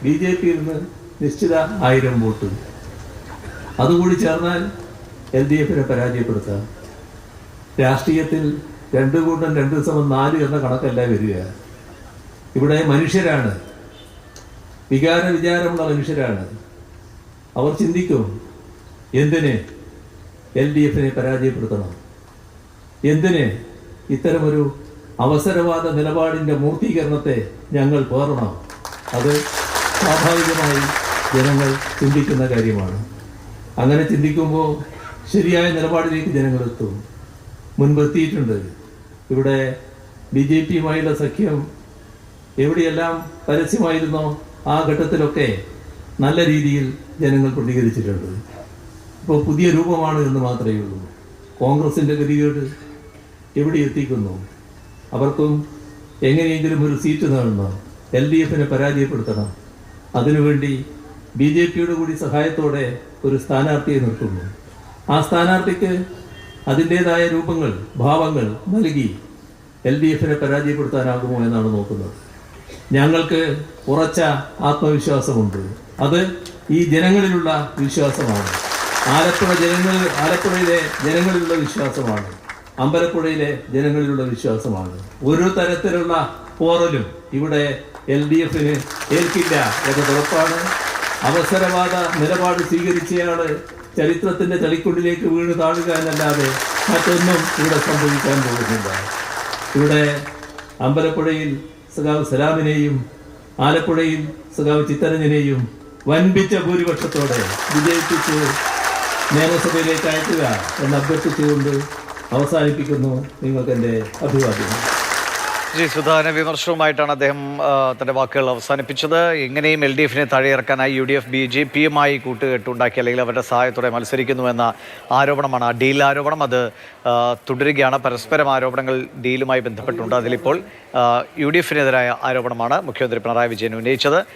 BJP-യിൽ നിന്ന് നിശ്ചിത 1000 വോട്ട്. അതുകൂടി ചേർന്നാൽ LDF-നെ പരാജയപ്പെടുത്താം. രാഷ്ട്രീയത്തിൽ 2x2 = 4 എന്ന കണക്കല്ല വരിക. ഇവിടെ മനുഷ്യരാണ്, വിചാരമുള്ള മനുഷ്യരാണ്. അവർ ചിന്തിക്കും, എന്തിന് LDF-നെ പരാജയപ്പെടുത്തണം, എന്തിന് ഇത്തരമൊരു അവസരവാദ നിലപാടിൻ്റെ മൂർത്തീകരണത്തെ ഞങ്ങൾ പേറണം. അത് സ്വാഭാവികമായി ജനങ്ങൾ ചിന്തിക്കുന്ന കാര്യമാണ്. അങ്ങനെ ചിന്തിക്കുമ്പോൾ ശരിയായ നിലപാടിലേക്ക് ജനങ്ങളെത്തും. മുൻപെത്തിയിട്ടുണ്ട്. ഇവിടെ BJP-യുമായുള്ള സഖ്യം എവിടെയെല്ലാം പരസ്യമായിരുന്നോ ആ ഘട്ടത്തിലൊക്കെ നല്ല രീതിയിൽ ജനങ്ങൾ പ്രതികരിച്ചിട്ടുണ്ട്. ഇപ്പോൾ പുതിയ രൂപമാണ് എന്ന് മാത്രമേ ഉള്ളൂ. കോൺഗ്രസിൻ്റെ ഗതികേട് എവിടെ എത്തിക്കുന്നു? അവർക്കും എങ്ങനെയെങ്കിലും ഒരു സീറ്റ് നേടണം, LDF-നെ പരാജയപ്പെടുത്തണം. അതിനുവേണ്ടി BJP-യുടെ കൂടി സഹായത്തോടെ ഒരു സ്ഥാനാർത്ഥിയെ നിർത്തുന്നു. ആ സ്ഥാനാർത്ഥിക്ക് അതിൻ്റേതായ രൂപങ്ങൾ, ഭാവങ്ങൾ നൽകി LDF-നെ പരാജയപ്പെടുത്താനാകുമോ എന്നാണ് നോക്കുന്നത്. ഞങ്ങൾക്ക് ഉറച്ച ആത്മവിശ്വാസമുണ്ട്. അത് ഈ ജനങ്ങളിലുള്ള വിശ്വാസമാണ്. ആലപ്പുഴയിലെ ജനങ്ങളിലുള്ള വിശ്വാസമാണ്. അമ്പലപ്പുഴയിലെ ജനങ്ങളിലുള്ള വിശ്വാസമാണ്. ഒരു തരത്തിലുള്ള പോറലും ഇവിടെ LDF-ന് ഏൽക്കില്ല എന്നത് ഉറപ്പാണ്. അവസരവാദ നിലപാട് സ്വീകരിച്ചയാള് ചരിത്രത്തിന്റെ ചളിക്കുണ്ടിലേക്ക് വീണ് താഴുക എന്നല്ലാതെ മറ്റൊന്നും ഇവിടെ സംഭവിക്കാൻ പോകുന്നില്ല. ഇവിടെ അമ്പലപ്പുഴയിൽ സഖാവ് സലാമിനെയും ആലപ്പുഴയിൽ സഖാവ് ചിത്തരഞ്ജനെയും വൻപിച്ച ഭൂരിപക്ഷത്തോടെ വിജയിപ്പിച്ച് നിയമസഭയിലേക്ക് അയക്കുക എന്ന് അഭ്യർത്ഥിച്ചുകൊണ്ട് അവസാനിപ്പിക്കുന്നു. നിങ്ങൾക്ക് എൻ്റെ അഭിവാദ്യം. സുധാകരനെ വിമർശനവുമായിട്ടാണ് അദ്ദേഹം തൻ്റെ വാക്കുകൾ അവസാനിപ്പിച്ചത്. എങ്ങനെയും LDF-നെ താഴെയിറക്കാനായി UDF BJP-യുമായി കൂട്ടുകെട്ടുണ്ടാക്കി അല്ലെങ്കിൽ അവരുടെ സഹായത്തോടെ മത്സരിക്കുന്നുവെന്ന ആരോപണമാണ്, ആ ഡീൽ ആരോപണം. അത് തുടരുകയാണ്. പരസ്പരം ആരോപണങ്ങൾ ഡീലുമായി ബന്ധപ്പെട്ടുണ്ട്. അതിലിപ്പോൾ UDF-നെതിരായ ആരോപണമാണ് മുഖ്യമന്ത്രി പിണറായി വിജയൻ ഉന്നയിച്ചത്.